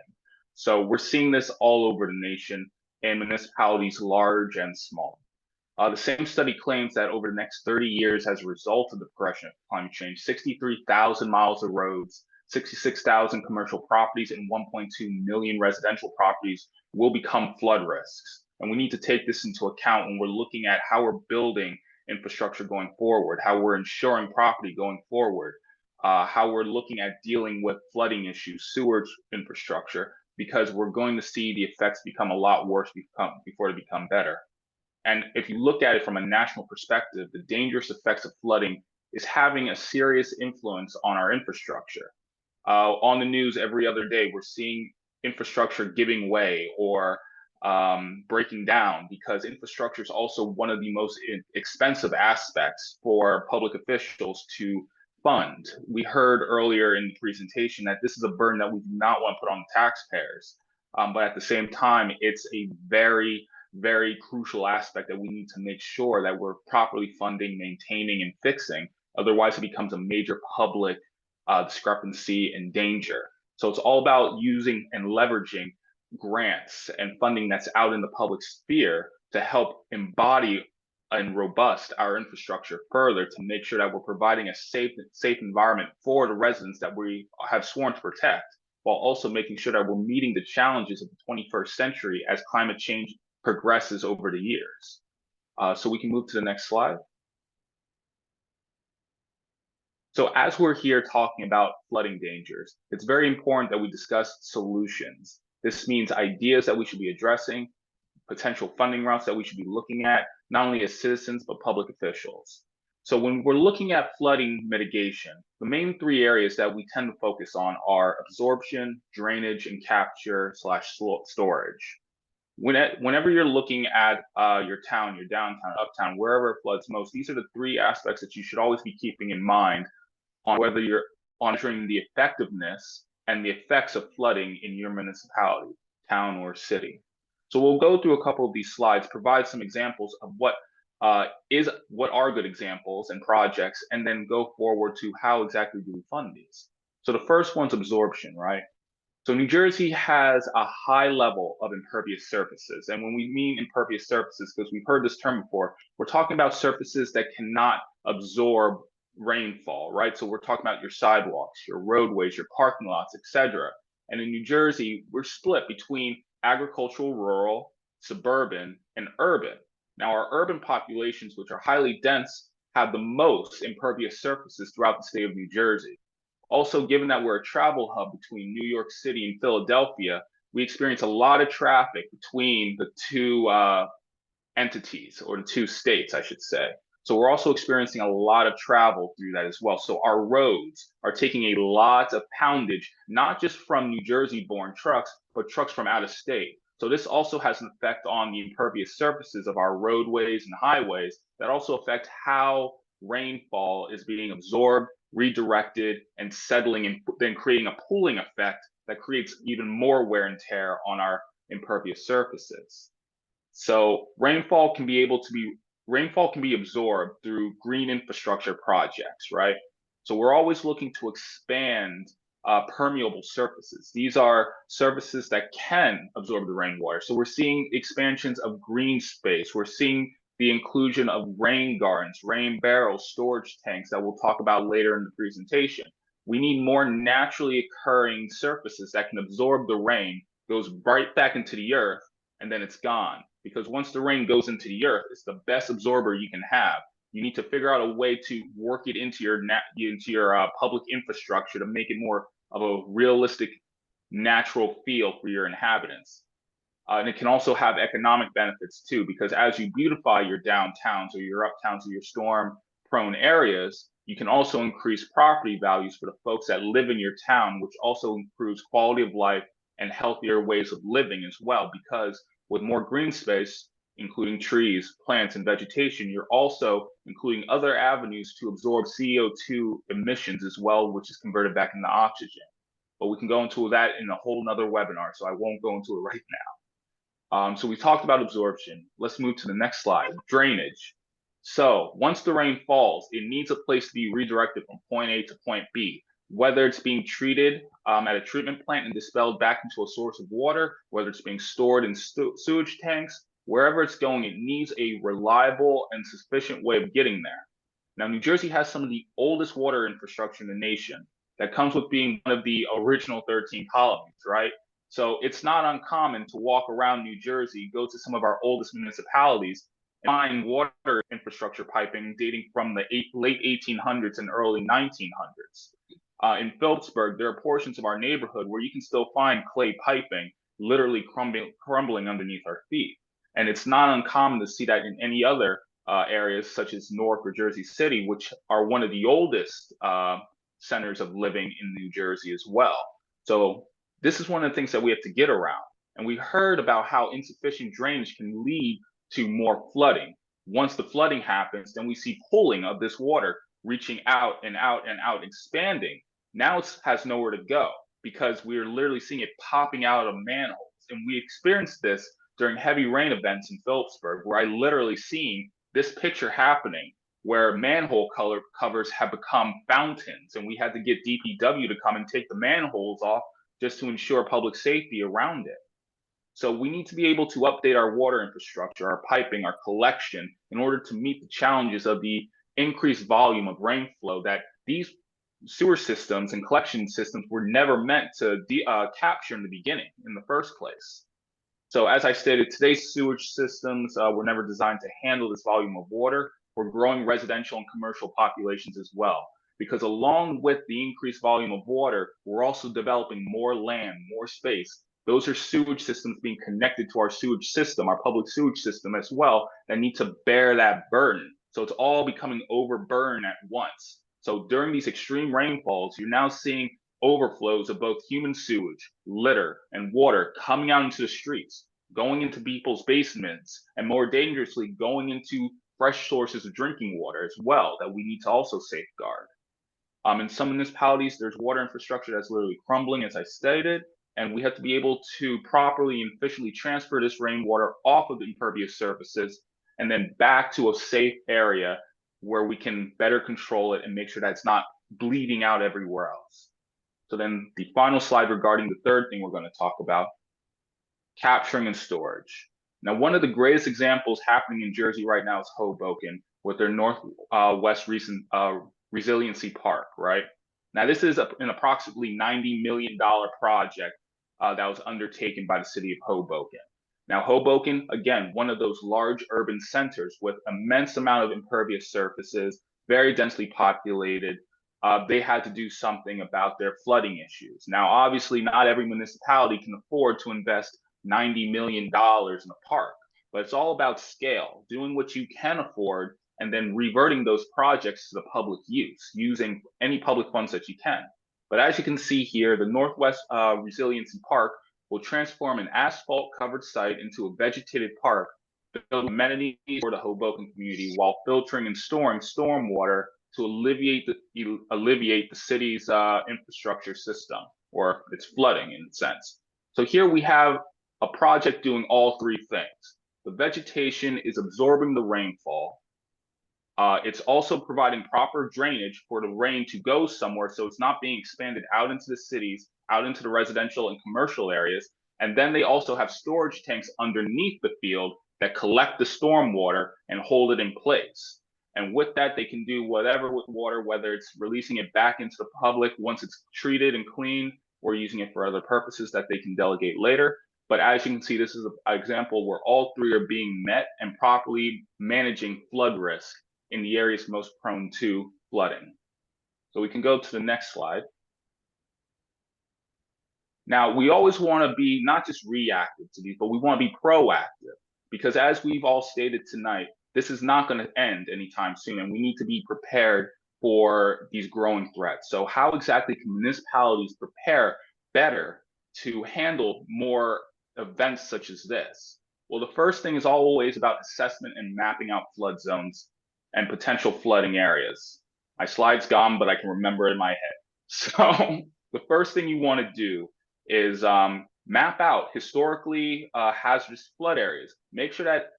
Speaker 7: So we're seeing this all over the nation in municipalities large and small. The same study claims that over the next 30 years, as a result of the progression of climate change, 63,000 miles of roads, 66,000 commercial properties, and 1.2 million residential properties will become flood risks. And we need to take this into account when we're looking at how we're building infrastructure going forward, how we're insuring property going forward, how we're looking at dealing with flooding issues, sewage infrastructure, because we're going to see the effects become a lot worse before they become better. And if you look at it from a national perspective, the dangerous effects of flooding is having a serious influence on our infrastructure. On the news every other day, we're seeing infrastructure giving way or breaking down, because infrastructure is also one of the most expensive aspects for public officials to fund. We heard earlier in the presentation that this is a burden that we do not want to put on the taxpayers. But at the same time, it's a very, very crucial aspect that we need to make sure that we're properly funding, maintaining, and fixing. Otherwise, it becomes a major public discrepancy and danger. So it's all about using and leveraging grants and funding that's out in the public sphere to help embody and robust our infrastructure further, to make sure that we're providing a safe environment for the residents that we have sworn to protect, while also making sure that we're meeting the challenges of the 21st century as climate change progresses over the years. So we can move to the next slide. So as we're here talking about flooding dangers, it's very important that we discuss solutions. This means ideas that we should be addressing, potential funding routes that we should be looking at, not only as citizens, but public officials. So when we're looking at flooding mitigation, the main three areas that we tend to focus on are absorption, drainage, and capture/storage. Whenever you're looking at your town, your downtown, uptown, wherever it floods most, these are the three aspects that you should always be keeping in mind on whether you're monitoring the effectiveness and the effects of flooding in your municipality, town, or city. So we'll go through a couple of these slides, provide some examples of what are good examples and projects, and then go forward to how exactly do we fund these. So the first one's absorption, right? So New Jersey has a high level of impervious surfaces. And when we mean impervious surfaces, because we've heard this term before, we're talking about surfaces that cannot absorb rainfall, right? So we're talking about your sidewalks, your roadways, your parking lots, etc. And in New Jersey, we're split between agricultural, rural, suburban, and urban. Now, our urban populations, which are highly dense, have the most impervious surfaces throughout the state of New Jersey. Also, given that we're a travel hub between New York City and Philadelphia, we experience a lot of traffic between the two entities, or the two states, I should say. So we're also experiencing a lot of travel through that as well. So our roads are taking a lot of poundage, not just from New Jersey-born trucks, but trucks from out of state. So this also has an effect on the impervious surfaces of our roadways and highways that also affect how rainfall is being absorbed, redirected, and settling, and then creating a pooling effect that creates even more wear and tear on our impervious surfaces. So rainfall can be absorbed through green infrastructure projects, right? So we're always looking to expand permeable surfaces. These are surfaces that can absorb the rainwater. So we're seeing expansions of green space. We're seeing the inclusion of rain gardens, rain barrels, storage tanks that we'll talk about later in the presentation. We need more naturally occurring surfaces that can absorb the rain, goes right back into the earth, and then it's gone. Because once the rain goes into the earth, it's the best absorber you can have. You need to figure out a way to work it into your public infrastructure to make it more of a realistic, natural feel for your inhabitants. And it can also have economic benefits too, because as you beautify your downtowns or your uptowns or your storm-prone areas, you can also increase property values for the folks that live in your town, which also improves quality of life and healthier ways of living as well, because with more green space, including trees, plants, and vegetation, you're also including other avenues to absorb CO2 emissions as well, which is converted back into oxygen. But we can go into that in a whole nother webinar, so I won't go into it right now. So we talked about absorption. Let's move to the next slide, drainage. So once the rain falls, it needs a place to be redirected from point A to point B, whether it's being treated at a treatment plant and dispelled back into a source of water, whether it's being stored in sewage tanks, wherever it's going, it needs a reliable and sufficient way of getting there. Now, New Jersey has some of the oldest water infrastructure in the nation. That comes with being one of the original 13 colonies, right? So it's not uncommon to walk around New Jersey, go to some of our oldest municipalities, and find water infrastructure piping dating from the late 1800s and early 1900s. In Phillipsburg, there are portions of our neighborhood where you can still find clay piping literally crumbling underneath our feet. And it's not uncommon to see that in any other areas such as Newark or Jersey City, which are one of the oldest centers of living in New Jersey as well. So this is one of the things that we have to get around. And we heard about how insufficient drainage can lead to more flooding. Once the flooding happens, then we see pooling of this water reaching out and out and out, expanding. Now it has nowhere to go because we're literally seeing it popping out of manholes. And we experienced this during heavy rain events in Phillipsburg, where I literally seen this picture happening, where manhole covers have become fountains, and we had to get DPW to come and take the manholes off just to ensure public safety around it. So we need to be able to update our water infrastructure, our piping, our collection, in order to meet the challenges of the increased volume of rainflow that these sewer systems and collection systems were never meant to capture in the beginning, in the first place. So as I stated, today's sewage systems were never designed to handle this volume of water. We're growing residential and commercial populations as well, because along with the increased volume of water, we're also developing more land, more space. Those are sewage systems being connected to our sewage system, our public sewage system as well, that need to bear that burden. So it's all becoming overburdened at once. So during these extreme rainfalls, you're now seeing overflows of both human sewage, litter, and water coming out into the streets, going into people's basements, and more dangerously, going into fresh sources of drinking water as well that we need to also safeguard. In some municipalities, there's water infrastructure that's literally crumbling, as I stated, and we have to be able to properly and efficiently transfer this rainwater off of the impervious surfaces and then back to a safe area where we can better control it and make sure that it's not bleeding out everywhere else. So then the final slide regarding the third thing we're going to talk about, capturing and storage. Now, one of the greatest examples happening in Jersey right now is Hoboken with their Northwest Resiliency Park, right? Now, this is an approximately $90 million project that was undertaken by the city of Hoboken. Now, Hoboken, again, one of those large urban centers with immense amount of impervious surfaces, very densely populated. They had to do something about their flooding issues. Now, obviously, not every municipality can afford to invest $90 million in a park, but it's all about scale, doing what you can afford, and then reverting those projects to the public use, using any public funds that you can. But as you can see here, the Northwest Resiliency Park will transform an asphalt-covered site into a vegetated park, build amenities for the Hoboken community while filtering and storing stormwater to alleviate the city's infrastructure system, or its flooding in a sense. So here we have a project doing all three things. The vegetation is absorbing the rainfall. It's also providing proper drainage for the rain to go somewhere, so it's not being expanded out into the cities, out into the residential and commercial areas. And then they also have storage tanks underneath the field that collect the storm water and hold it in place. And with that, they can do whatever with water, whether it's releasing it back into the public once it's treated and cleaned, or using it for other purposes that they can delegate later. But as you can see, this is an example where all three are being met and properly managing flood risk in the areas most prone to flooding. So we can go to the next slide. Now, we always want to be not just reactive to these, but we want to be proactive, because as we've all stated tonight, this is not going to end anytime soon, and we need to be prepared for these growing threats. So how exactly can municipalities prepare better to handle more events such as this? Well, the first thing is always about assessment and mapping out flood zones and potential flooding areas. My slide's gone, but I can remember it in my head. So the first thing you want to do is map out historically hazardous flood areas. Make sure that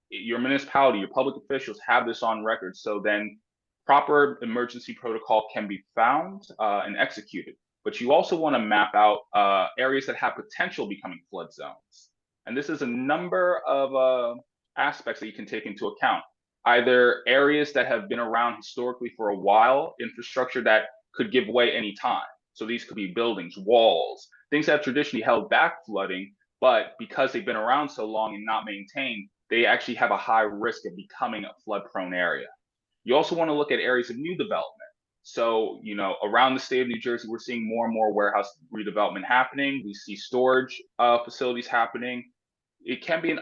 Speaker 7: your municipality, your public officials have this on record, so then proper emergency protocol can be found and executed. But you also want to map out areas that have potential becoming flood zones. And this is a number of aspects that you can take into account. Either areas that have been around historically for a while, infrastructure that could give way anytime. So these could be buildings, walls, things that have traditionally held back flooding, but because they've been around so long and not maintained, they actually have a high risk of becoming a flood-prone area. You also want to look at areas of new development. So, around the state of New Jersey, we're seeing more and more warehouse redevelopment happening. We see storage facilities happening. It can be an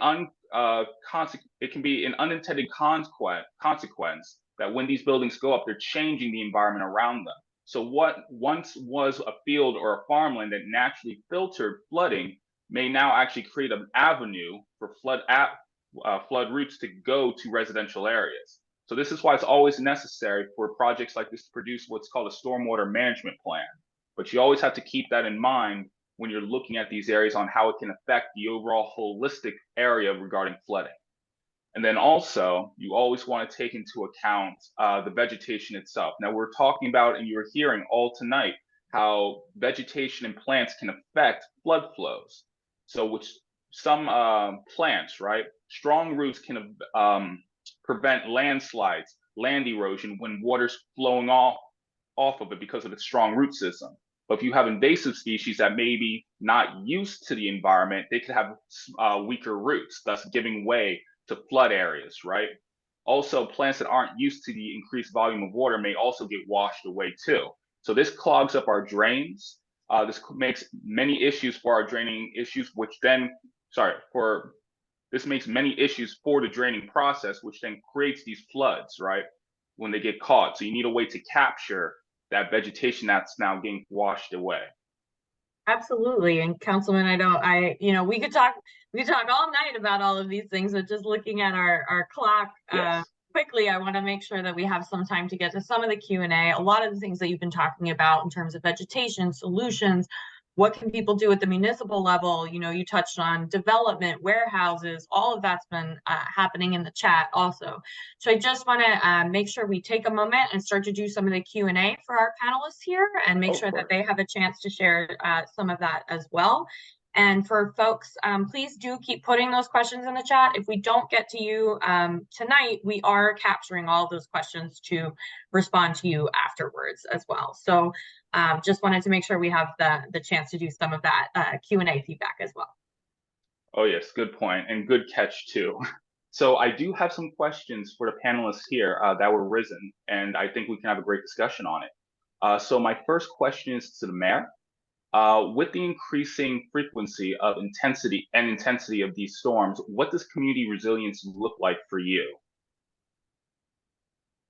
Speaker 7: unintended consequence that when these buildings go up, they're changing the environment around them. So what once was a field or a farmland that naturally filtered flooding may now actually create an avenue for flood routes to go to residential areas. So this is why it's always necessary for projects like this to produce what's called a stormwater management plan. But you always have to keep that in mind when you're looking at these areas on how it can affect the overall holistic area regarding flooding. And then also, you always want to take into account the vegetation itself. Now, we're talking about, and you're hearing all tonight, how vegetation and plants can affect flood flows. So which some plants, right, strong roots can prevent landslides, land erosion when water's flowing off of it because of its strong root system. But if you have invasive species that may be not used to the environment, they could have weaker roots, thus giving way to flood areas, right? Also, plants that aren't used to the increased volume of water may also get washed away too. So this clogs up our drains. This makes many issues for our draining issues, this makes many issues for the draining process, which then creates these floods, right? When they get caught. So you need a way to capture that vegetation that's now getting washed away.
Speaker 1: Absolutely. And Councilman, we could talk all night about all of these things, but just looking at our clock,
Speaker 7: Yes.
Speaker 1: quickly, I want to make sure that we have some time to get to some of the Q&A. A lot of the things that you've been talking about in terms of vegetation solutions, what can people do at the municipal level? You know, you touched on development, warehouses, all of that's been happening in the chat also. So I just want to make sure we take a moment and start to do some of the Q&A for our panelists here and make sure that they have a chance to share some of that as well. And for folks, please do keep putting those questions in the chat. If we don't get to you tonight, we are capturing all of those questions to respond to you afterwards as well. So just wanted to make sure we have the chance to do some of that Q&A feedback as well.
Speaker 7: Oh yes, good point, and good catch too. So I do have some questions for the panelists here that were risen, and I think we can have a great discussion on it. So my first question is to the mayor. With the increasing frequency of intensity of these storms, what does community resilience look like for you?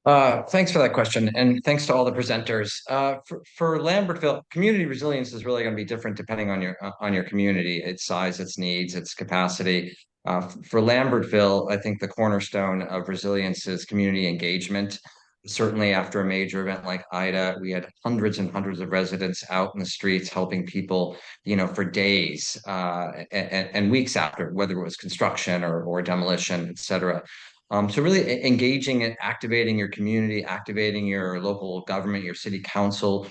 Speaker 2: Thanks for that question, and thanks to all the presenters. For Lambertville, community resilience is really going to be different depending on your community, its size, its needs, its capacity. For Lambertville, I think the cornerstone of resilience is community engagement. Certainly after a major event like Ida, we had hundreds and hundreds of residents out in the streets helping people, for days and weeks after, whether it was construction or demolition, et cetera. So really engaging and activating your community, activating your local government, your city council,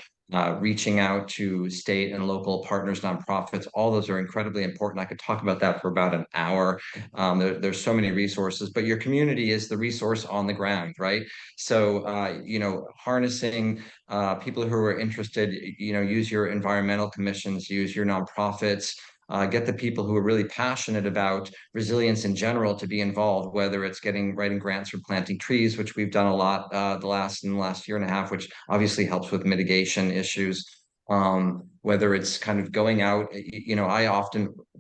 Speaker 2: reaching out to state and local partners, nonprofits, all those are incredibly important. I could talk about that for about an hour. There's so many resources, but your community is the resource on the ground, right? So, harnessing people who are interested, use your environmental commissions, use your nonprofits, get the people who are really passionate about resilience in general to be involved, whether it's writing grants for planting trees, which we've done a lot in the last year and a half, which obviously helps with mitigation issues. Whether it's kind of going out,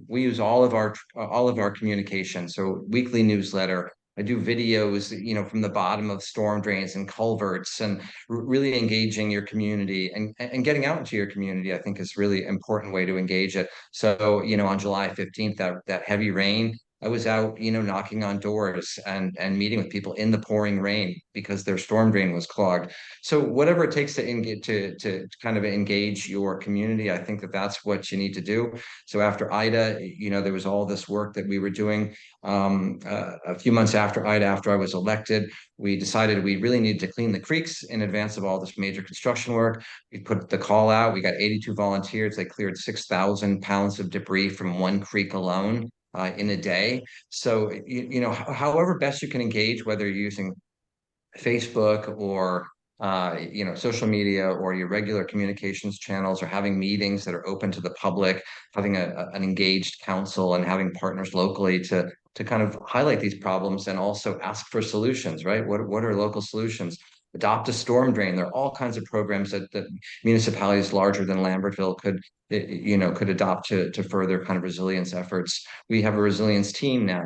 Speaker 2: we use all of our communication. So weekly newsletter, I do videos, from the bottom of storm drains and culverts, and really engaging your community and getting out into your community, I think is really important way to engage it. So, on July 15th, that heavy rain, I was out, knocking on doors and meeting with people in the pouring rain because their storm drain was clogged. So whatever it takes to kind of engage your community, I think that's what you need to do. So after Ida, there was all this work that we were doing. A few months after Ida, after I was elected, we decided we really needed to clean the creeks in advance of all this major construction work. We put the call out. We got 82 volunteers. They cleared 6,000 pounds of debris from one creek alone in a day. So, however best you can engage, whether you're using Facebook or social media or your regular communications channels, or having meetings that are open to the public, having an engaged council and having partners locally to kind of highlight these problems and also ask for solutions, right? What are local solutions? Adopt a storm drain. There are all kinds of programs that municipalities larger than Lambertville could adopt to further kind of resilience efforts. We have a resilience team now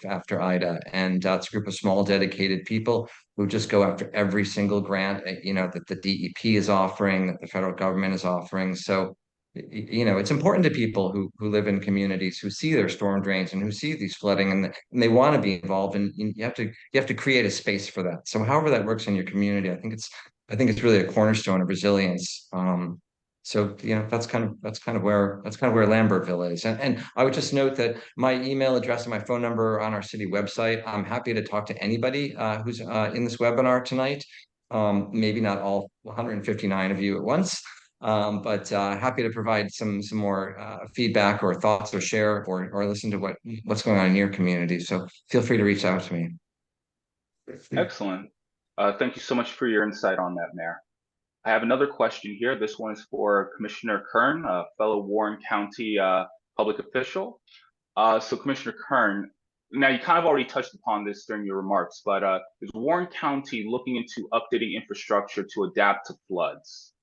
Speaker 2: after Ida, and it's a group of small dedicated people who just go after every single grant, that the DEP is offering, that the federal government is offering. So, it's important to people who live in communities who see their storm drains and who see these flooding, and they want to be involved, and you have to create a space for that. So however that works in your community, I think it's really a cornerstone of resilience. So that's kind of where Lambertville is, and I would just note that my email address and my phone number are on our city website. I'm happy to talk to anybody who's in this webinar tonight. Maybe not all 159 of you at once, but happy to provide some more feedback or thoughts, or share or listen to what's going on in your community. So feel free to reach out to me.
Speaker 7: Excellent. Thank you so much for your insight on that, Mayor. I have another question here. This one is for Commissioner Kern, a fellow Warren County public official. So Commissioner Kern, now you kind of already touched upon this during your remarks, but is Warren County looking into updating infrastructure to adapt to floods?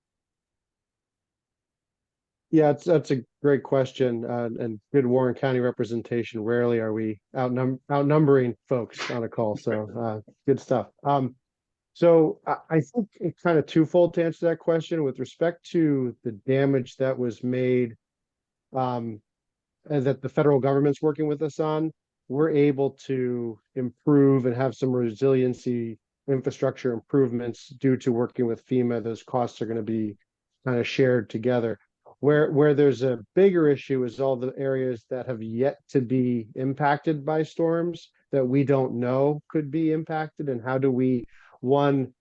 Speaker 3: Yeah, that's a great question, and good Warren County representation. Rarely are we outnumbering folks on a call, so good stuff. So I think it's kind of twofold to answer that question. With respect to the damage that was made, and that the federal government's working with us on, we're able to improve and have some resiliency infrastructure improvements due to working with FEMA. Those costs are going to be kind of shared together. Where there's a bigger issue is all the areas that have yet to be impacted by storms that we don't know could be impacted, and how do we, one,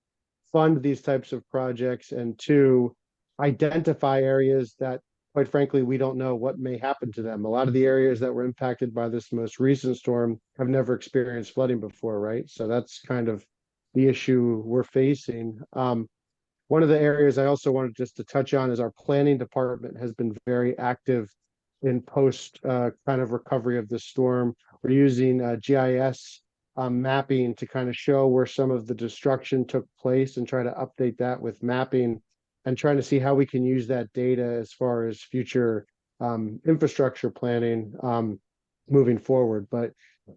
Speaker 3: fund these types of projects, and two, identify areas that, quite frankly, we don't know what may happen to them. A lot of the areas that were impacted by this most recent storm have never experienced flooding before, right? So that's kind of the issue we're facing. One of the areas I also wanted just to touch on is our planning department has been very active in post kind of recovery of the storm. We're using GIS mapping to kind of show where some of the destruction took place and try to update that with mapping, and trying to see how we can use that data as far as future infrastructure planning moving forward. But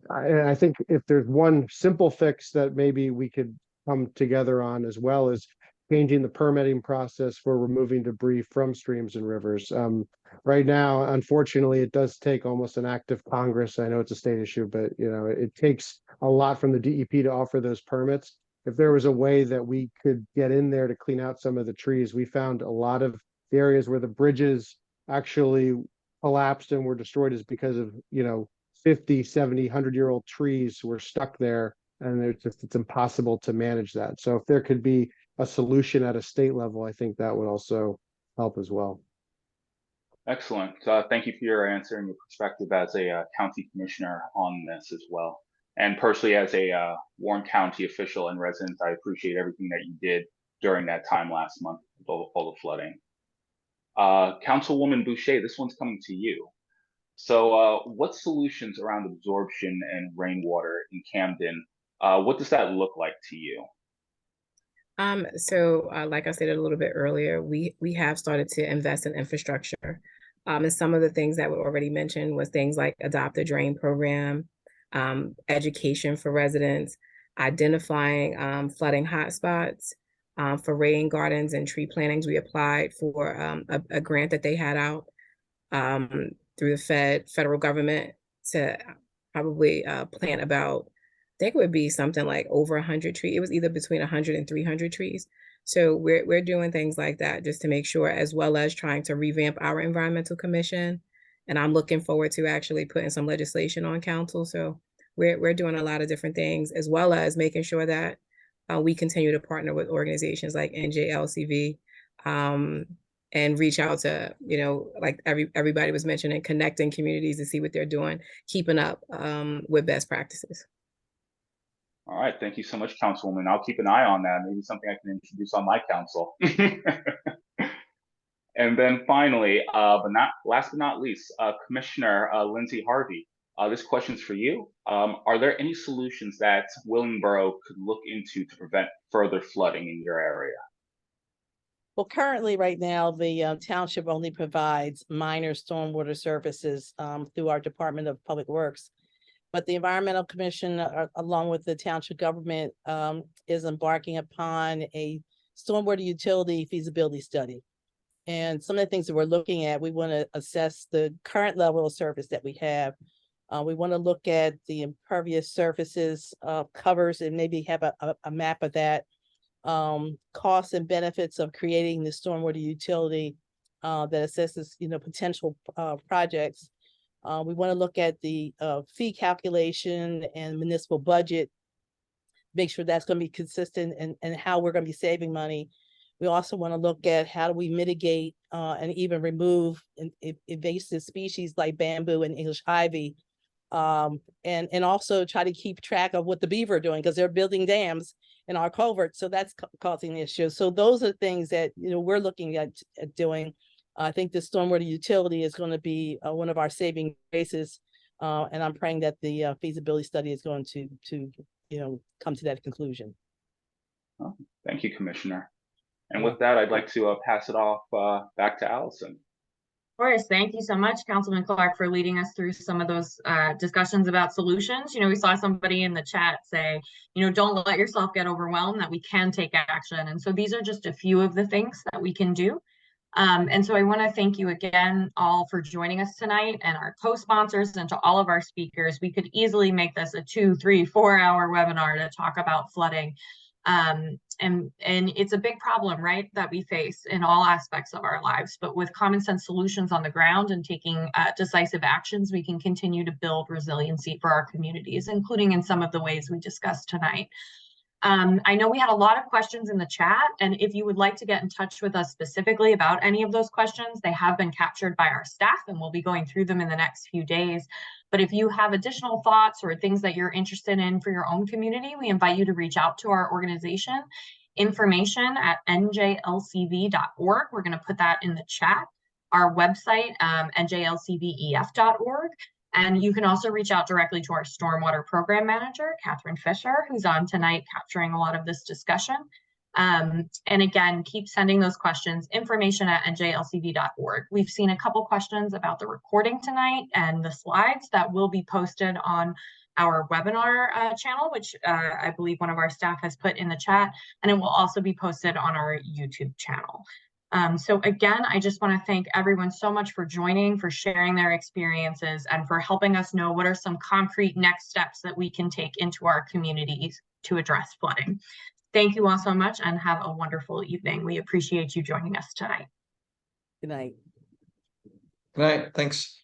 Speaker 3: I think if there's one simple fix that maybe we could come together on, as well as changing the permitting process for removing debris from streams and rivers. Right now, unfortunately, it does take almost an act of Congress. I know it's a state issue, but it takes a lot from the DEP to offer those permits. If there was a way that we could get in there to clean out some of the trees, we found a lot of the areas where the bridges actually collapsed and were destroyed is because of 50, 70, 100-year-old trees were stuck there, and it's impossible to manage that. So if there could be a solution at a state level, I think that would also help as well.
Speaker 7: Excellent. Thank you for your answer and your perspective as a county commissioner on this as well. And personally, as a Warren County official and resident, I appreciate everything that you did during that time last month with all the flooding. Councilwoman Boucher, this one's coming to you. So what solutions around absorption and rainwater in Camden, what does that look like to you?
Speaker 4: Like I said a little bit earlier, we have started to invest in infrastructure. And some of the things that were already mentioned was things like adopt a drain program, education for residents, identifying flooding hotspots for rain gardens and tree plantings. We applied for a grant that they had out through the federal government to probably plant about, I think it would be something like over 100 trees. It was either between 100 and 300 trees. So we're doing things like that just to make sure, as well as trying to revamp our environmental commission. And I'm looking forward to actually putting some legislation on council. So we're doing a lot of different things, as well as making sure that we continue to partner with organizations like NJLCV and reach out to, like everybody was mentioning, connecting communities to see what they're doing, keeping up with best practices.
Speaker 7: All right, thank you so much, Councilwoman. I'll keep an eye on that. Maybe something I can introduce on my council. And then finally, last but not least, Commissioner Lindsey-Harvey, this question's for you. Are there any solutions that Willingboro could look into to prevent further flooding in your area?
Speaker 5: Well, currently, right now, the township only provides minor stormwater services through our Department of Public Works. But the Environmental Commission, along with the township government, is embarking upon a stormwater utility feasibility study. And some of the things that we're looking at, we want to assess the current level of service that we have. We want to look at the impervious surfaces covers and maybe have a map of that. Costs and benefits of creating the stormwater utility that assesses, potential projects. We want to look at the fee calculation and municipal budget, make sure that's going to be consistent and how we're going to be saving money. We also want to look at how do we mitigate and even remove invasive species like bamboo and English ivy, and also try to keep track of what the beaver are doing, because they're building dams in our culverts, so that's causing issues. So those are things that we're looking at doing. I think the stormwater utility is going to be one of our saving graces, and I'm praying that the feasibility study is going to come to that conclusion.
Speaker 7: Oh, thank you, Commissioner. And with that, I'd like to pass it off back to Allison.
Speaker 1: Of course, thank you so much, Councilman Clark, for leading us through some of those discussions about solutions. We saw somebody in the chat say, don't let yourself get overwhelmed, that we can take action. And so these are just a few of the things that we can do. And so I want to thank you again all for joining us tonight, and our co-sponsors, and to all of our speakers. We could easily make this a 2, 3, 4-hour webinar to talk about flooding. And it's a big problem, right, that we face in all aspects of our lives. But with common sense solutions on the ground and taking decisive actions, we can continue to build resiliency for our communities, including in some of the ways we discussed tonight. I know we had a lot of questions in the chat, and if you would like to get in touch with us specifically about any of those questions, they have been captured by our staff, and we'll be going through them in the next few days. But if you have additional thoughts or things that you're interested in for your own community, we invite you to reach out to our organization. Information at njlcv.org. We're going to put that in the chat. Our website, njlcvef.org. And you can also reach out directly to our Stormwater Program Manager, Catherine Fisher, who's on tonight capturing a lot of this discussion. And again, keep sending those questions, information at njlcv.org. We've seen a couple questions about the recording tonight and the slides that will be posted on our webinar channel, which I believe one of our staff has put in the chat, and it will also be posted on our YouTube channel. So again, I just want to thank everyone so much for joining, for sharing their experiences, and for helping us know what are some concrete next steps that we can take into our communities to address flooding. Thank you all so much, and have a wonderful evening. We appreciate you joining us tonight.
Speaker 5: Good night.
Speaker 2: Good night. Thanks.